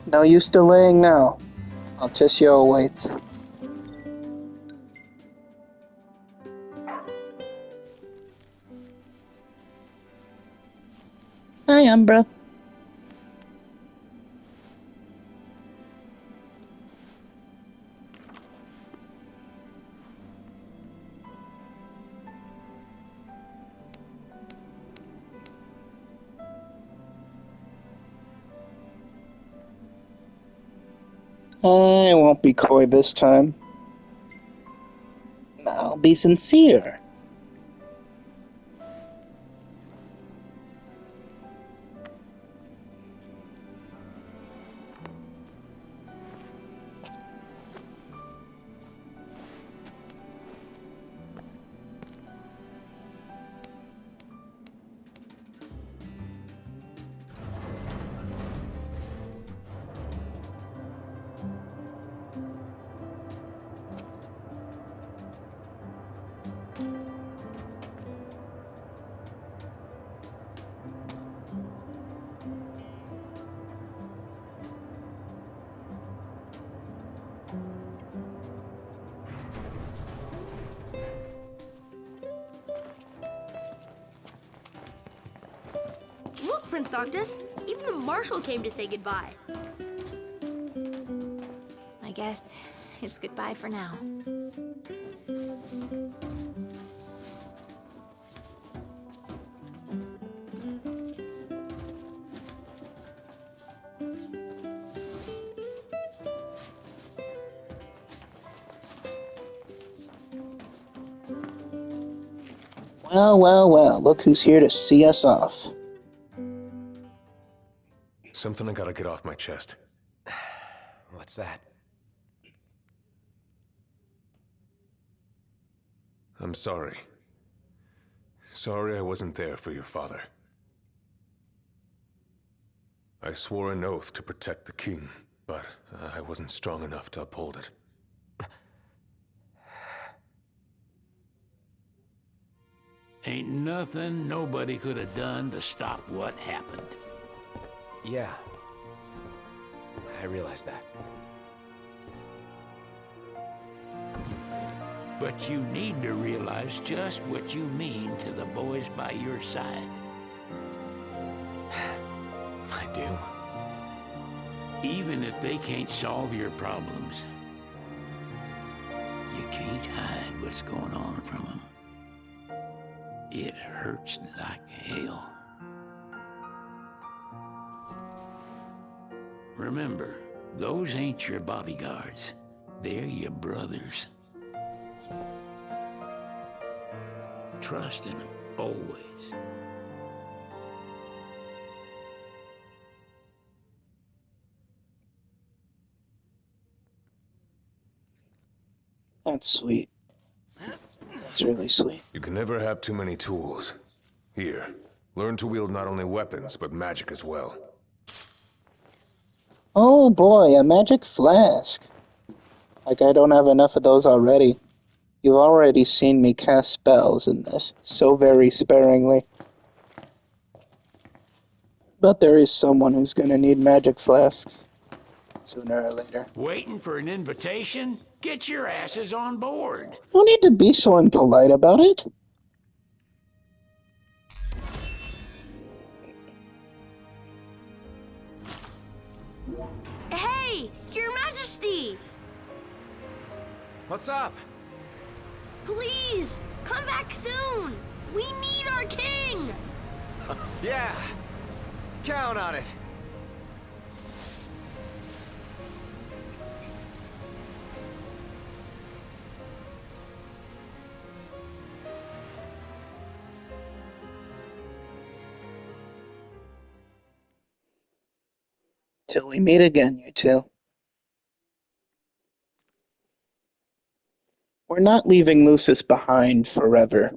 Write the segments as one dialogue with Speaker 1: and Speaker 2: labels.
Speaker 1: No use delaying now. Altissia awaits. Hi, Umbra. I won't be coy this time. I'll be sincere.
Speaker 2: Look, Prince Noctis, even the Marshal came to say goodbye.
Speaker 3: I guess it's goodbye for now.
Speaker 1: Well, well, well, look who's here to see us off.
Speaker 4: Something I gotta get off my chest.
Speaker 5: What's that?
Speaker 4: I'm sorry. Sorry I wasn't there for your father. I swore an oath to protect the king, but I wasn't strong enough to uphold it.
Speaker 6: Ain't nothing nobody could have done to stop what happened.
Speaker 5: Yeah. I realize that.
Speaker 6: But you need to realize just what you mean to the boys by your side.
Speaker 5: I do.
Speaker 6: Even if they can't solve your problems, you can't hide what's going on from them. It hurts like hell. Remember, those ain't your bodyguards. They're your brothers. Trust in them, always.
Speaker 1: That's sweet. That's really sweet.
Speaker 4: You can never have too many tools. Here, learn to wield not only weapons, but magic as well.
Speaker 1: Oh boy, a magic flask. Like I don't have enough of those already. You've already seen me cast spells in this, so very sparingly. But there is someone who's gonna need magic flasks. Sooner or later.
Speaker 6: Waiting for an invitation? Get your asses on board.
Speaker 1: No need to be so impolite about it.
Speaker 2: Hey, Your Majesty!
Speaker 5: What's up?
Speaker 2: Please, come back soon! We need our king!
Speaker 5: Yeah. Count on it.
Speaker 1: Till we meet again, you two. We're not leaving Lucis behind forever.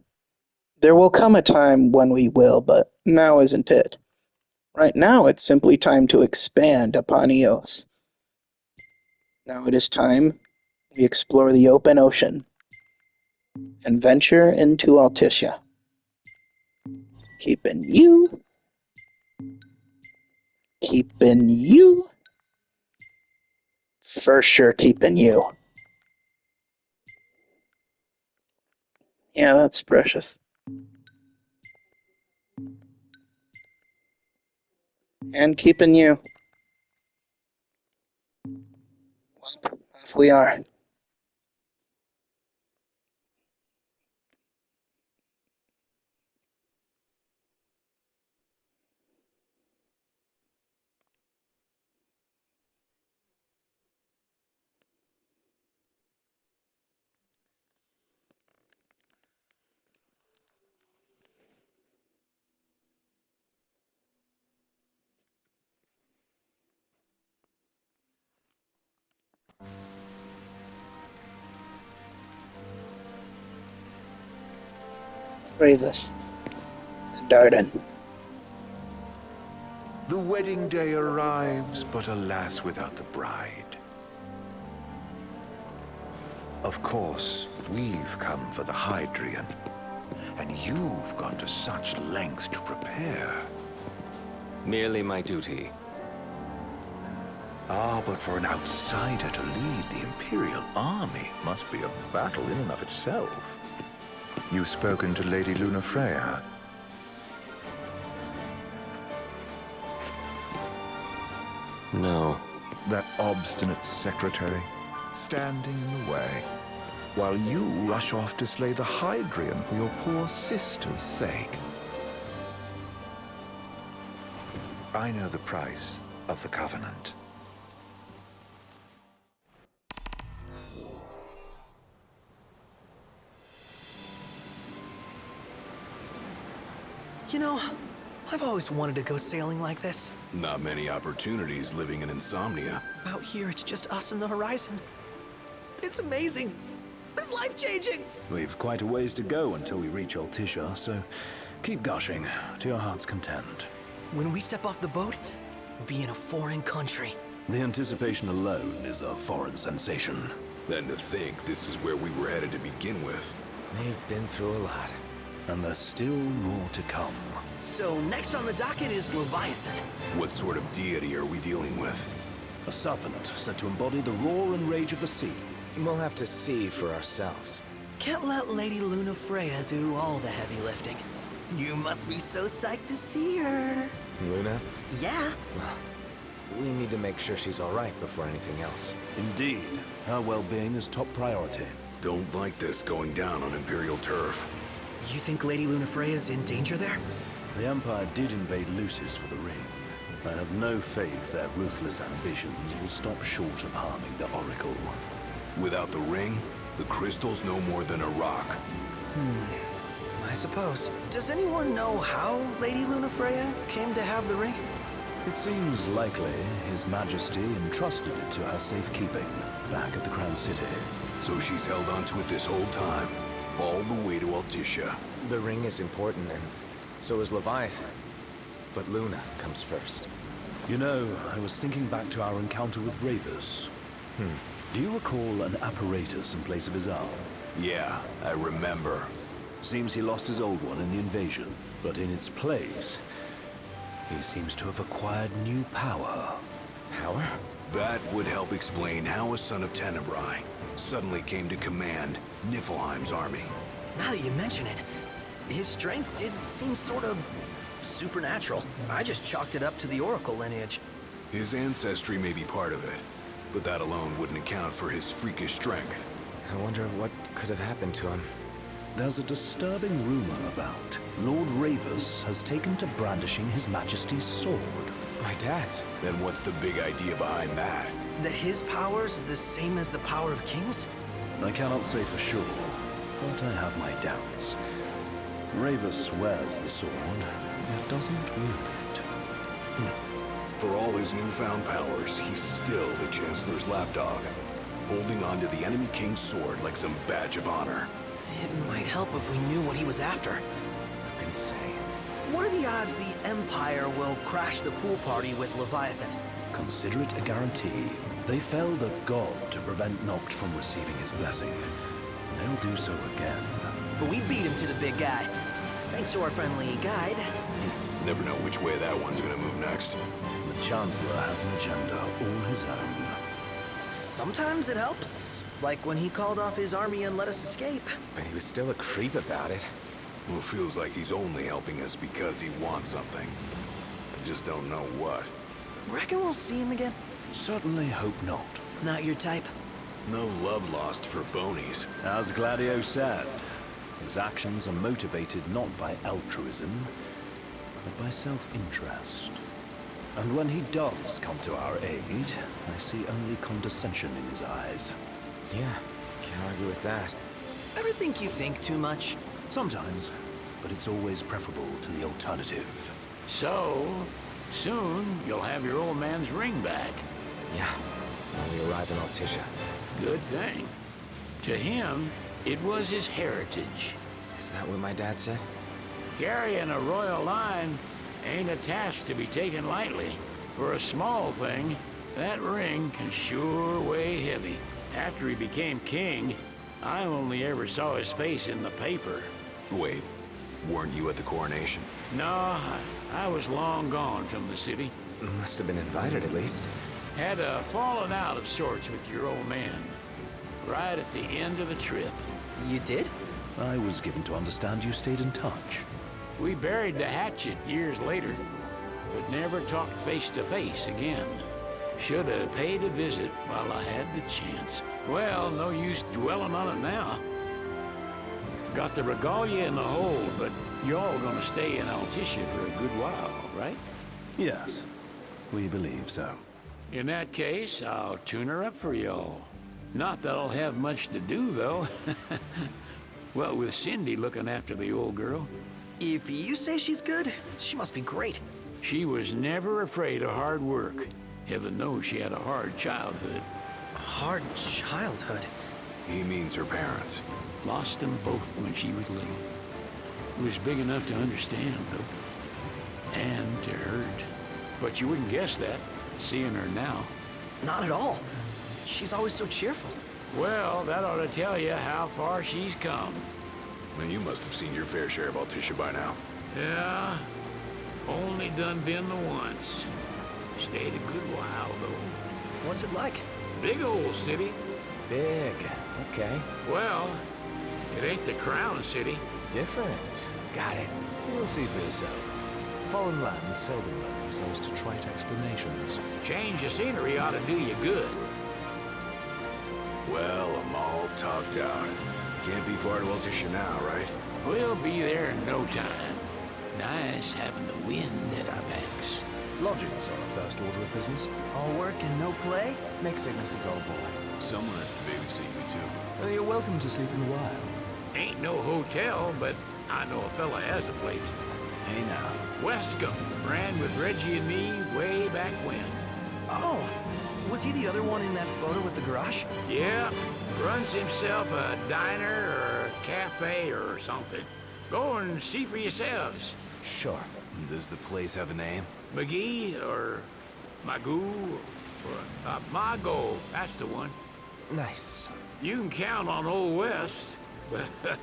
Speaker 1: There will come a time when we will, but now isn't it. Right now, it's simply time to expand upon Eos. Now it is time we explore the open ocean and venture into Altissia. Keeping you For sure keeping you. Yeah, that's precious. And keeping you. Well, off we are. Bravest. Darden.
Speaker 7: The wedding day arrives, but alas, without the bride. Of course, we've come for the Hydrian, and you've gone to such lengths to prepare.
Speaker 5: Merely my duty.
Speaker 7: Ah, but for an outsider to lead the Imperial army must be a battle in and of itself. You've spoken to Lady Lunafreya?
Speaker 5: No.
Speaker 7: That obstinate secretary, standing in the way, while you rush off to slay the Hydrian for your poor sister's sake. I know the price of the Covenant.
Speaker 8: You know, I've always wanted to go sailing like this.
Speaker 9: Not many opportunities living in Insomnia.
Speaker 8: Out here, it's just us and the horizon. It's amazing. It's life-changing.
Speaker 10: We've quite a ways to go until we reach Altisha, so keep gushing to your heart's content.
Speaker 8: When we step off the boat, we'll be in a foreign country.
Speaker 10: The anticipation alone is a foreign sensation.
Speaker 9: Then to think this is where we were headed to begin with.
Speaker 5: They've been through a lot.
Speaker 10: And there's still more to come.
Speaker 8: So next on the docket is Leviathan.
Speaker 9: What sort of deity are we dealing with?
Speaker 10: A serpent said to embody the roar and rage of the sea.
Speaker 5: We'll have to see for ourselves.
Speaker 8: Can't let Lady Lunafreya do all the heavy lifting. You must be so psyched to see her.
Speaker 5: Luna?
Speaker 8: Yeah.
Speaker 5: Well, we need to make sure she's all right before anything else.
Speaker 10: Indeed. Her well-being is top priority.
Speaker 9: Don't like this going down on Imperial turf.
Speaker 8: You think Lady Lunafreya's in danger there?
Speaker 10: The Empire did invade Lucis for the ring. I have no faith their ruthless ambitions will stop short of harming the Oracle.
Speaker 9: Without the ring, the crystal's no more than a rock.
Speaker 8: I suppose. Does anyone know how Lady Lunafreya came to have the ring?
Speaker 10: It seems likely His Majesty entrusted it to her safekeeping back at the Crown City.
Speaker 9: So she's held onto it this whole time, all the way to Altisha.
Speaker 5: The ring is important, and so is Leviathan. But Luna comes first.
Speaker 10: You know, I was thinking back to our encounter with Ravus. Do you recall an apparatus in place of his arm?
Speaker 9: Yeah, I remember.
Speaker 10: Seems he lost his old one in the invasion, but in its place, he seems to have acquired new power.
Speaker 5: Power?
Speaker 9: That would help explain how a son of Tenebrae suddenly came to command Niflheim's army.
Speaker 8: Now that you mention it, his strength did seem sort of supernatural. I just chalked it up to the Oracle lineage.
Speaker 9: His ancestry may be part of it, but that alone wouldn't account for his freakish strength.
Speaker 5: I wonder what could have happened to him.
Speaker 10: There's a disturbing rumor about Lord Ravus has taken to brandishing His Majesty's sword.
Speaker 5: My dad's.
Speaker 9: Then what's the big idea behind that?
Speaker 8: That his power's the same as the power of kings?
Speaker 10: I cannot say for sure, but I have my doubts. Ravus wears the sword, yet doesn't wield it.
Speaker 9: For all his newfound powers, he's still the Chancellor's lapdog, holding on to the enemy king's sword like some badge of honor.
Speaker 8: It might help if we knew what he was after.
Speaker 5: Who can say?
Speaker 8: What are the odds the Empire will crash the pool party with Leviathan?
Speaker 10: Consider it a guarantee. They felled a god to prevent Noct from receiving his blessing. They'll do so again.
Speaker 8: But we beat him to the big guy. Thanks to our friendly guide.
Speaker 9: Never know which way that one's gonna move next.
Speaker 10: The Chancellor has an agenda all his own.
Speaker 8: Sometimes it helps, like when he called off his army and let us escape.
Speaker 5: But he was still a creep about it.
Speaker 9: Well, it feels like he's only helping us because he wants something. I just don't know what.
Speaker 8: Reckon we'll see him again?
Speaker 10: Certainly hope not.
Speaker 8: Not your type?
Speaker 9: No love lost for phonies.
Speaker 10: As Gladio said, his actions are motivated not by altruism, but by self-interest. And when he does come to our aid, I see only condescension in his eyes.
Speaker 5: Yeah, can't argue with that.
Speaker 8: Ever think you think too much?
Speaker 10: Sometimes, but it's always preferable to the alternative.
Speaker 6: So, soon you'll have your old man's ring back.
Speaker 5: Yeah, when we arrive in Altissia.
Speaker 6: Good thing. To him, it was his heritage.
Speaker 5: Is that what my dad said?
Speaker 6: Carrying a royal line ain't a task to be taken lightly. For a small thing, that ring can sure weigh heavy. After he became king, I only ever saw his face in the paper.
Speaker 9: Wait, weren't you at the coronation?
Speaker 6: No, I was long gone from the city.
Speaker 5: Must have been invited at least.
Speaker 6: Had a falling out of sorts with your old man. Right at the end of the trip.
Speaker 8: You did?
Speaker 10: I was given to understand you stayed in touch.
Speaker 6: We buried the hatchet years later, but never talked face to face again. Should have paid a visit while I had the chance. Well, no use dwelling on it now. Got the regalia in the hold, but y'all gonna stay in Altissia for a good while, right?
Speaker 10: Yes, we believe so.
Speaker 6: In that case, I'll tune her up for y'all. Not that I'll have much to do, though. Well, with Cindy looking after the old girl.
Speaker 8: If you say she's good, she must be great.
Speaker 6: She was never afraid of hard work. Heaven knows she had a hard childhood.
Speaker 8: A hard childhood?
Speaker 9: He means her parents.
Speaker 6: Lost them both when she was little. Was big enough to understand, though. And to hurt. But you wouldn't guess that, seeing her now.
Speaker 8: Not at all. She's always so cheerful.
Speaker 6: Well, that ought to tell you how far she's come.
Speaker 9: And you must have seen your fair share of Altissia by now.
Speaker 6: Yeah, only done been the once. Stayed a good while, though.
Speaker 8: What's it like?
Speaker 6: Big old city.
Speaker 5: Big. Okay.
Speaker 6: Well, it ain't the crown city.
Speaker 5: Different. Got it.
Speaker 10: You'll see for yourself. Foreign lands seldom lend themselves to trite explanations.
Speaker 6: Change of scenery ought to do you good.
Speaker 9: Well, I'm all talked out. Can't be far to Altissia now, right?
Speaker 6: We'll be there in no time. Nice having the wind at our backs.
Speaker 10: Lodgings are a first order of business.
Speaker 8: All work and no play?
Speaker 5: Make sickness a dull boy.
Speaker 9: Someone has to babysit you, too.
Speaker 10: You're welcome to sleep in the wild.
Speaker 6: Ain't no hotel, but I know a fella has a place.
Speaker 8: Hey now.
Speaker 6: Wescombe ran with Reggie and me way back when.
Speaker 8: Oh, was he the other one in that photo with the garage?
Speaker 6: Yeah, runs himself a diner or a cafe or something. Go and see for yourselves.
Speaker 5: Sure.
Speaker 9: Does the place have a name?
Speaker 6: McGee or Magoo or Mago, that's the one.
Speaker 5: Nice.
Speaker 6: You can count on Old West, but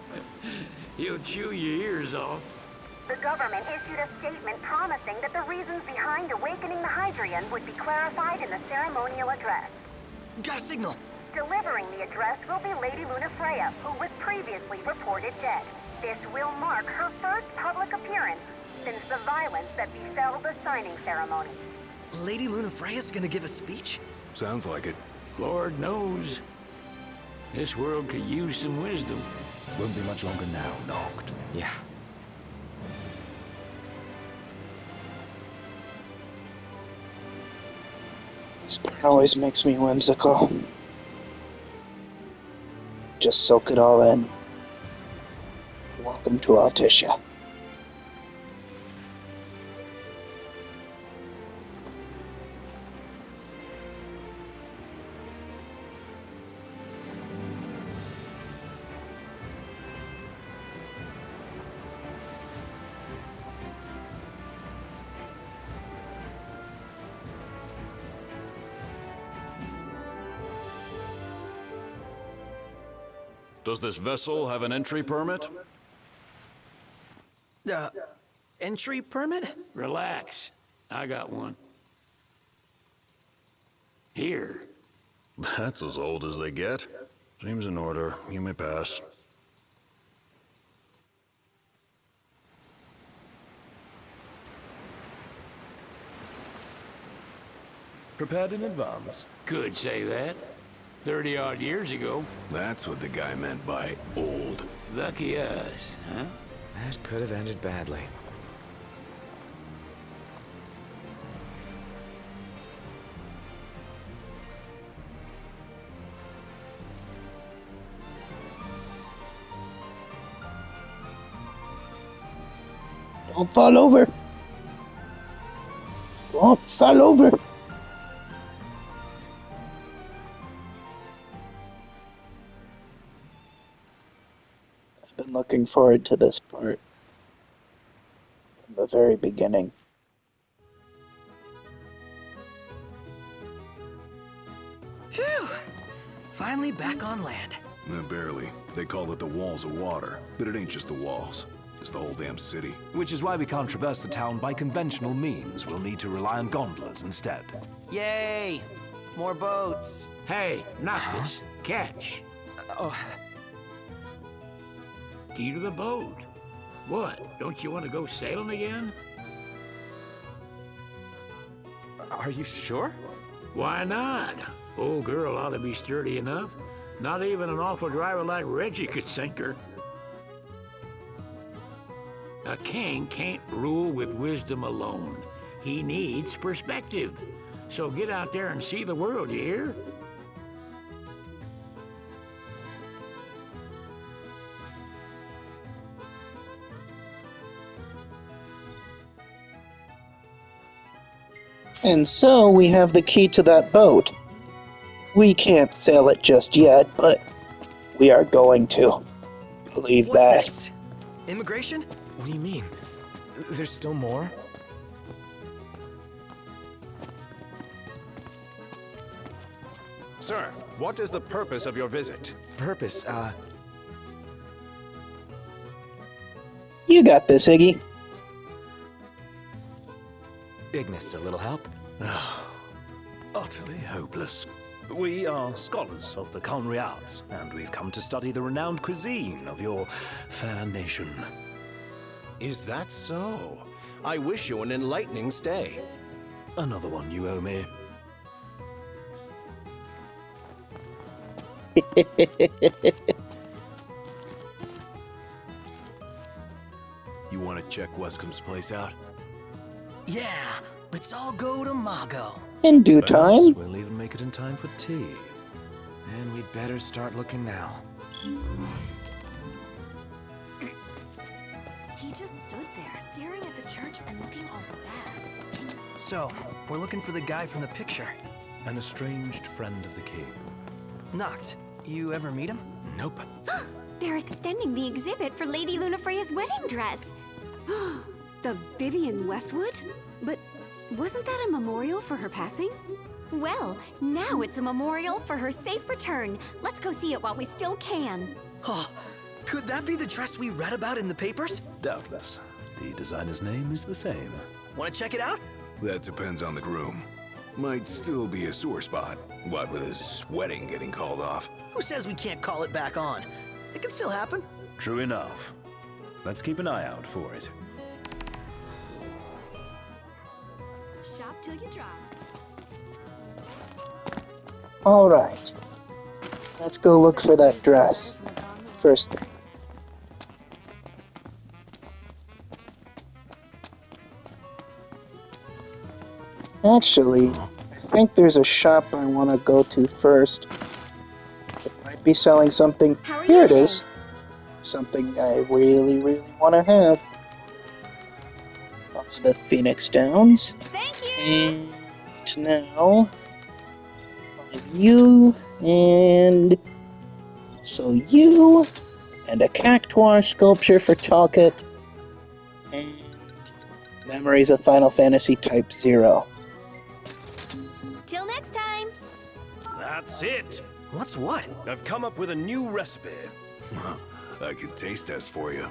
Speaker 6: he'll chew your ears off.
Speaker 11: The government issued a statement promising that the reasons behind awakening the Hydrian would be clarified in the ceremonial address.
Speaker 8: Got a signal.
Speaker 11: Delivering the address will be Lady Lunafreya, who was previously reported dead. This will mark her first public appearance since the violence that befell the signing ceremony.
Speaker 8: Lady Lunafreya's gonna give a speech?
Speaker 9: Sounds like it.
Speaker 6: Lord knows. This world could use some wisdom.
Speaker 10: Won't be much longer now, Noct.
Speaker 5: Yeah.
Speaker 1: This part always makes me whimsical. Just soak it all in. Welcome to Altissia.
Speaker 10: Does this vessel have an entry permit?
Speaker 8: Entry permit?
Speaker 6: Relax. I got one. Here.
Speaker 9: That's as old as they get. Seems in order. You may pass.
Speaker 10: Prepared in advance?
Speaker 6: Could say that. 30-odd years ago.
Speaker 9: That's what the guy meant by old.
Speaker 6: Lucky us, huh?
Speaker 5: That could have ended badly.
Speaker 1: Don't fall over. Don't fall over. I've been looking forward to this part from the very beginning.
Speaker 8: Phew! Finally back on land.
Speaker 9: Barely. They call it the walls of water, but it ain't just the walls. It's the whole damn city.
Speaker 10: Which is why we can't traverse the town by conventional means. We'll need to rely on gondolas instead.
Speaker 8: Yay! More boats.
Speaker 6: Hey, not this. Catch.
Speaker 8: Oh,
Speaker 6: Key to the boat. What? Don't you want to go sailing again?
Speaker 5: are you sure?
Speaker 6: Why not? Old girl ought to be sturdy enough. Not even an awful driver like Reggie could sink her. A king can't rule with wisdom alone. He needs perspective. So get out there and see the world, you hear?
Speaker 1: And so we have the key to that boat. We can't sail it just yet, but we are going to. Believe
Speaker 8: what's
Speaker 1: that.
Speaker 8: next? Immigration?
Speaker 5: What do you mean? There's still more?
Speaker 12: Sir, what is the purpose of your visit?
Speaker 5: Purpose,
Speaker 1: You got this, Iggy.
Speaker 5: Ignis, a little help?
Speaker 10: Utterly hopeless. We are scholars of the culinary arts, and we've come to study the renowned cuisine of your fair nation.
Speaker 12: Is that so? I wish you an enlightening stay.
Speaker 10: Another one you owe me.
Speaker 9: You want to check Wescom's place out?
Speaker 8: Yeah, let's all go to Mago.
Speaker 1: In due
Speaker 10: Perhaps
Speaker 1: time.
Speaker 10: we'll even make it in time for tea.
Speaker 5: And we'd better start looking now.
Speaker 3: He just stood there, staring at the church and looking all sad.
Speaker 8: So, we're looking for the guy from the picture.
Speaker 10: An estranged friend of the king.
Speaker 8: Noct, you ever meet him?
Speaker 5: Nope.
Speaker 2: They're extending the exhibit for Lady Lunafreya's wedding dress.
Speaker 13: The Vivian Westwood? But wasn't that a memorial for her passing?
Speaker 2: Well, now it's a memorial for her safe return. Let's go see it while we still can.
Speaker 8: Oh, could that be the dress we read about in the papers?
Speaker 10: Doubtless. The designer's name is the same.
Speaker 8: Want to check it out?
Speaker 9: That depends on the groom. Might still be a sore spot. What with his wedding getting called off.
Speaker 8: Who says we can't call it back on? It can still happen.
Speaker 10: True enough. Let's keep an eye out for it.
Speaker 13: Shop till you drop.
Speaker 1: Alright. Let's go look for that dress. First thing. Actually, I think there's a shop I want to go to first. They might be selling something. Here it is. Something I really, really want to have. Off the Phoenix Downs.
Speaker 2: Thank you!
Speaker 1: And now, you, and also you, and a cactuar sculpture for Talcott, and Memories of Final Fantasy Type 0.
Speaker 2: Till next time!
Speaker 10: That's it!
Speaker 8: What's what?
Speaker 10: I've come up with a new recipe.
Speaker 9: I can taste test for you.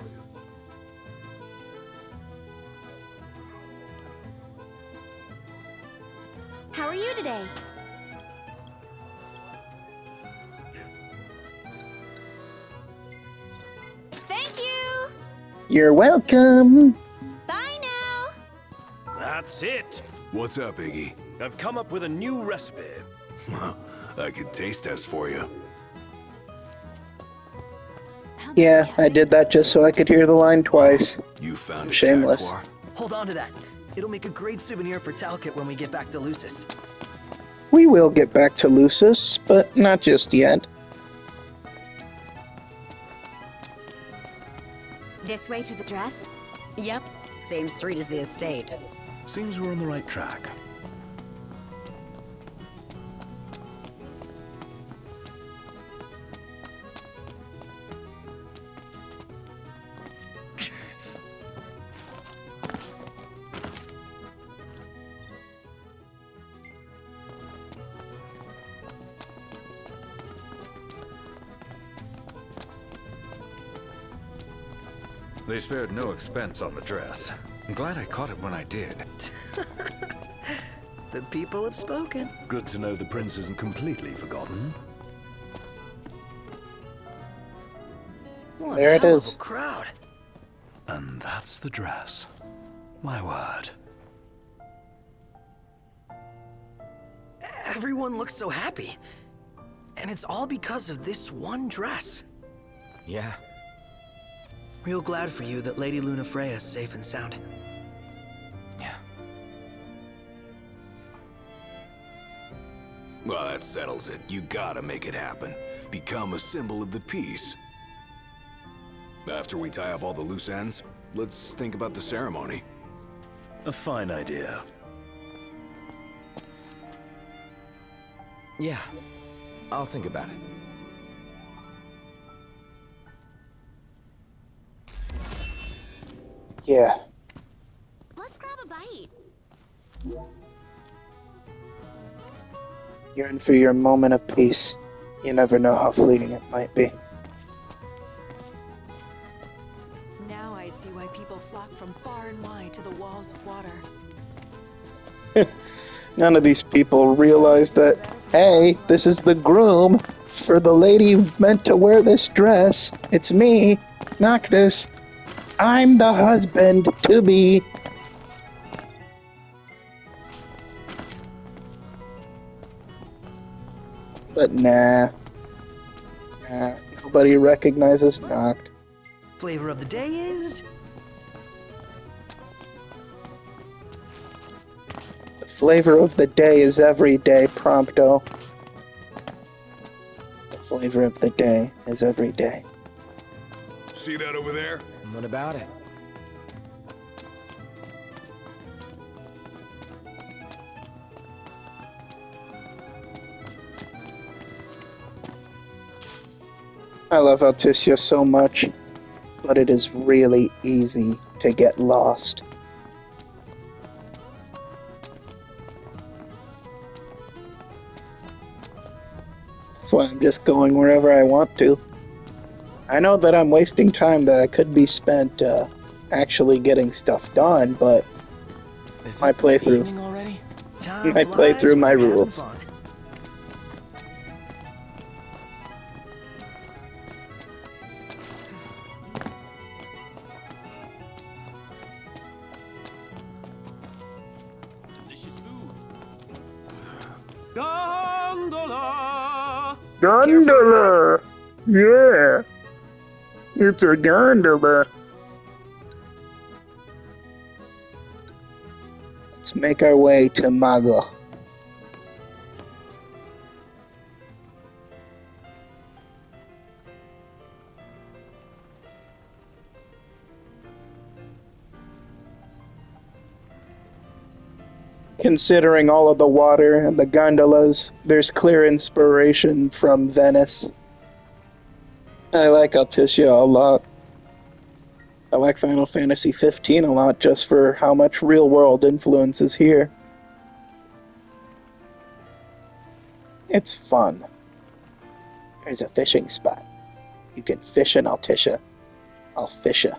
Speaker 2: How are you today?
Speaker 1: You're welcome.
Speaker 2: Bye now.
Speaker 10: That's it.
Speaker 9: What's up, Iggy?
Speaker 10: I've come up with a new recipe.
Speaker 9: I could taste test for you.
Speaker 1: Yeah, I did that just so I could hear the line twice.
Speaker 9: You found a
Speaker 1: Shameless.
Speaker 9: cactuar?
Speaker 8: Hold on to that. It'll make a great souvenir for Talcott when we get back to Lucis.
Speaker 1: We will get back to Lucis, but not just yet.
Speaker 3: This way to the dress? Yep, same street as the estate.
Speaker 10: Seems we're on the right track.
Speaker 5: They spared no expense on the dress. I'm glad I caught it when I did.
Speaker 8: The people have spoken.
Speaker 10: Good to know the prince isn't completely forgotten.
Speaker 8: What
Speaker 1: There
Speaker 8: a
Speaker 1: it
Speaker 8: hell
Speaker 1: is.
Speaker 8: of a crowd.
Speaker 10: And that's the dress. My word.
Speaker 8: Everyone looks so happy. And it's all because of this one dress.
Speaker 5: Yeah.
Speaker 8: Real glad for you that Lady Lunafreya is safe and sound.
Speaker 5: Yeah.
Speaker 9: Well, that settles it. You gotta make it happen. Become a symbol of the peace. After we tie up all the loose ends, let's think about the ceremony.
Speaker 10: A fine idea.
Speaker 5: Yeah. I'll think about it.
Speaker 1: Yeah.
Speaker 2: Let's grab a bite.
Speaker 1: You're in for your moment of peace. You never know how fleeting it might be.
Speaker 3: Now I see why people flock from far and wide to the walls of water.
Speaker 1: None of these people realize that, hey, this is the groom for the lady meant to wear this dress. It's me, Noctis. I'm the husband to be. But nah. Nobody recognizes Noct.
Speaker 8: Flavor of the day is...
Speaker 1: The flavor of the day is every day, Prompto. The flavor of the day is every day.
Speaker 9: See that over there?
Speaker 5: What about it?
Speaker 1: I love Alticia so much, but it is really easy to get lost. That's why I'm just going wherever I want to. I know that I'm wasting time that I could be spent actually getting stuff done, but my playthrough. My playthrough, my rules.
Speaker 6: Gondola!
Speaker 1: Gondola! Yeah! It's a gondola. Let's make our way to Mago. Considering all of the water and the gondolas, there's clear inspiration from Venice. I like Alticia a lot. I like Final Fantasy 15 a lot just for how much real-world influence is here. It's fun. There's a fishing spot. You can fish in Alticia. I'll fish ya.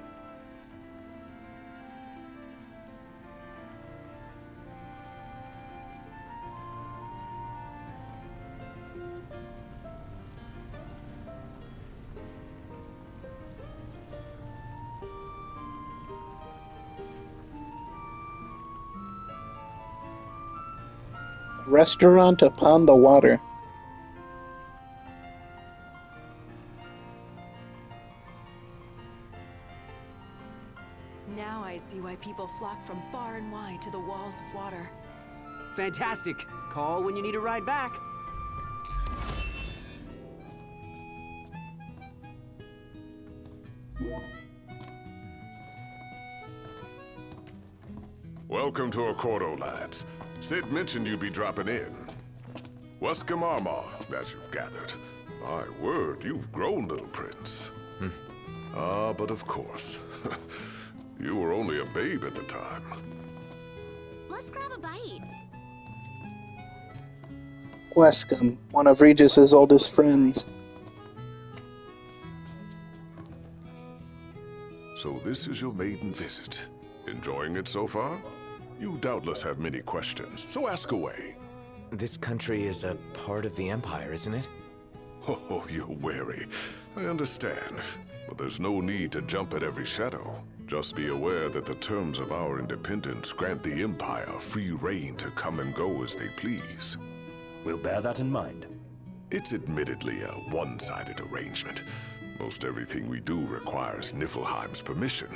Speaker 1: restaurant upon the water.
Speaker 3: Now I see why people flock from far and wide to the walls of water.
Speaker 14: Fantastic! Call when you need a ride back.
Speaker 15: Welcome to Accordo, lads. Sid mentioned you'd be dropping in. Wesker Marmar, as you've gathered. My word, you've grown, little prince. But of course. You were only a babe at the time.
Speaker 2: Let's grab a bite.
Speaker 1: Wescom, one of Regis's oldest friends.
Speaker 15: So this is your maiden visit. Enjoying it so far? You doubtless have many questions, so ask away.
Speaker 5: This country is a part of the Empire, isn't it?
Speaker 15: Oh, you're wary. I understand. But there's no need to jump at every shadow. Just be aware that the terms of our independence grant the Empire free reign to come and go as they please.
Speaker 10: We'll bear that in mind.
Speaker 15: It's admittedly a one-sided arrangement. Most everything we do requires Niflheim's permission.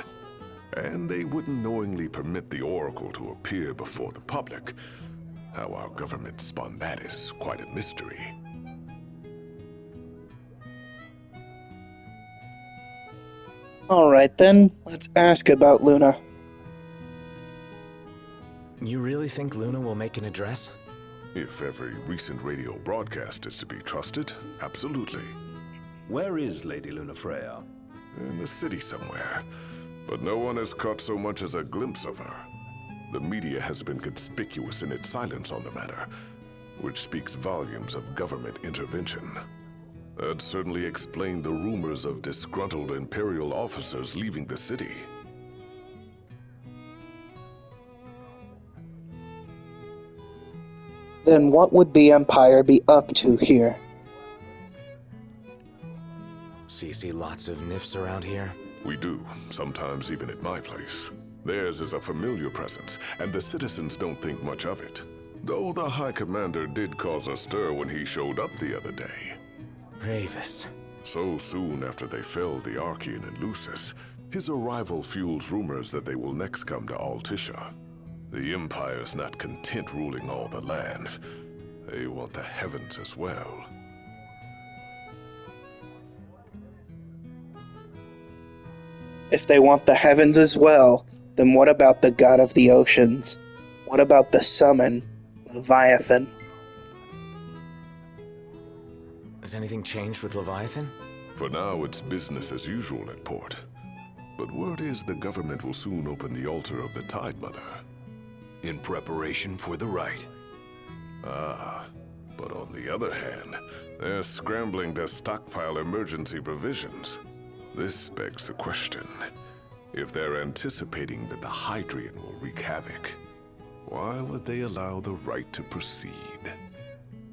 Speaker 15: And they wouldn't knowingly permit the Oracle to appear before the public. How our government spun that is quite a mystery.
Speaker 1: Alright then, let's ask about Luna.
Speaker 5: You really think Luna will make an address?
Speaker 15: If every recent radio broadcast is to be trusted, absolutely.
Speaker 10: Where is Lady Lunafreya?
Speaker 15: In the city somewhere. But no one has caught so much as a glimpse of her. The media has been conspicuous in its silence on the matter, which speaks volumes of government intervention. That certainly explained the rumors of disgruntled Imperial officers leaving the city.
Speaker 1: Then what would the Empire be up to here?
Speaker 5: So you see lots of Nifs around here?
Speaker 15: We do, sometimes even at my place. Theirs is a familiar presence, and the citizens don't think much of it. Though the High Commander did cause a stir when he showed up the other day.
Speaker 5: Ravis.
Speaker 15: So soon after they felled the Archean and Lucis, his arrival fuels rumors that they will next come to Altisha. The Empire's not content ruling all the land. They want the heavens as well.
Speaker 1: If they want the heavens as well, then what about the god of the oceans? What about the summon, Leviathan?
Speaker 5: Has anything changed with Leviathan?
Speaker 15: For now, it's business as usual at port. But word is the government will soon open the altar of the Tide Mother.
Speaker 9: In preparation for the rite.
Speaker 15: But on the other hand, they're scrambling to stockpile emergency provisions. This begs the question, if they're anticipating that the Hydrian will wreak havoc, why would they allow the rite to proceed?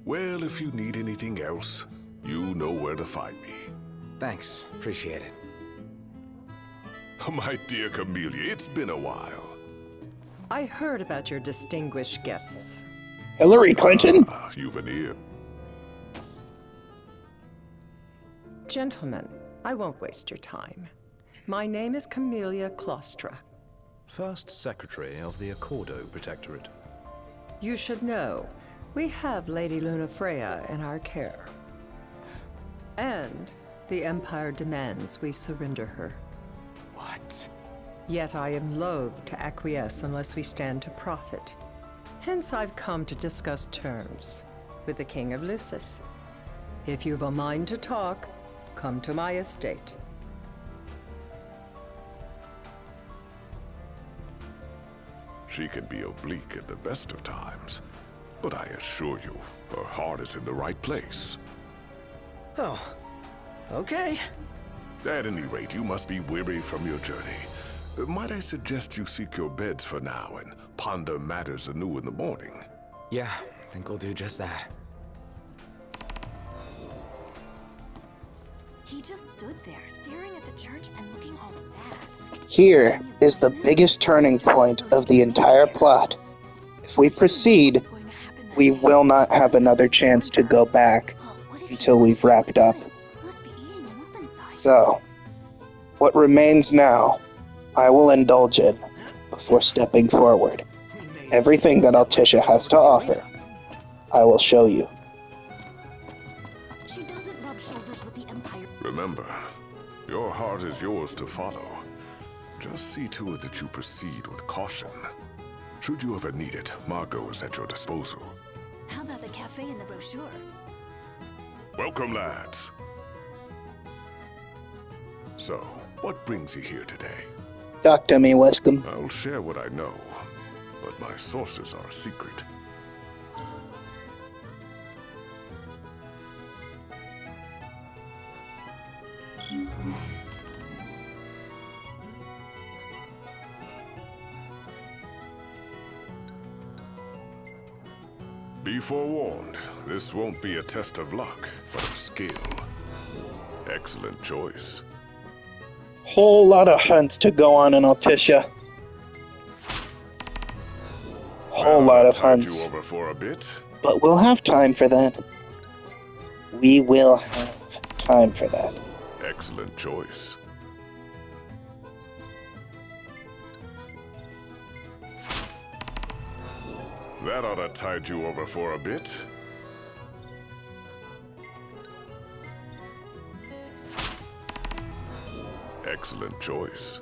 Speaker 15: Well, if you need anything else, you know where to find me.
Speaker 5: Thanks, appreciate it.
Speaker 15: My dear Camellia, it's been a while.
Speaker 16: I heard about your distinguished guests.
Speaker 1: Hillary Clinton?
Speaker 15: You've an ear.
Speaker 16: Gentlemen, I won't waste your time. My name is Camellia Claustra.
Speaker 10: First Secretary of the Accordo Protectorate.
Speaker 16: You should know, we have Lady Lunafreya in our care. And the Empire demands we surrender her.
Speaker 5: What?
Speaker 16: Yet I am loath to acquiesce unless we stand to profit. Hence I've come to discuss terms with the King of Lucis. If you've a mind to talk, come to my estate.
Speaker 15: She can be oblique at the best of times, but I assure you, her heart is in the right place.
Speaker 8: Oh, okay.
Speaker 15: At any rate, you must be weary from your journey. Might I suggest you seek your beds for now and ponder matters anew in the morning?
Speaker 5: Yeah, I think we'll do just that.
Speaker 3: He just stood there, staring at the church and looking all sad.
Speaker 1: Here is the biggest turning point of the entire plot. If we proceed, We will not have another chance to go back until we've wrapped up. So, what remains now, I will indulge in before stepping forward. Everything that Altissia has to offer, I will show you.
Speaker 2: She doesn't rub shoulders with the Empire.
Speaker 15: Remember, your heart is yours to follow. Just see to it that you proceed with caution. Should you ever need it, Margot is at your disposal.
Speaker 3: How about the cafe in the brochure?
Speaker 15: Welcome, lads. So, what brings you here today?
Speaker 1: Talk to me, Wescombe.
Speaker 15: I'll share what I know, but my sources are a secret. Be forewarned, this won't be a test of luck, but of skill. Excellent choice.
Speaker 1: Whole lot of hunts to go on in Altissia. Whole lot of hunts.
Speaker 15: You over for a bit?
Speaker 1: But we'll have time for that. We will have time for that.
Speaker 15: Excellent choice. That ought to tide you over for a bit. Excellent choice.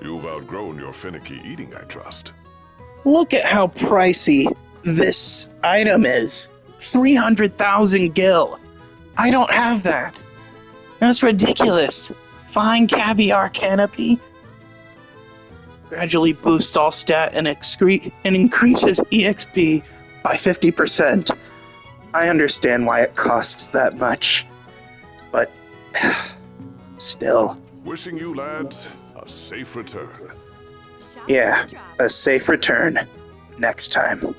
Speaker 15: You've outgrown your finicky eating, I trust.
Speaker 1: Look at how pricey this item is. 300,000 gil. I don't have that. That's ridiculous. Fine caviar canopy. Gradually boosts all stat and increases EXP by 50%. I understand why it costs that much, but still.
Speaker 15: Wishing you lads a safe return.
Speaker 1: Yeah, a safe return next time.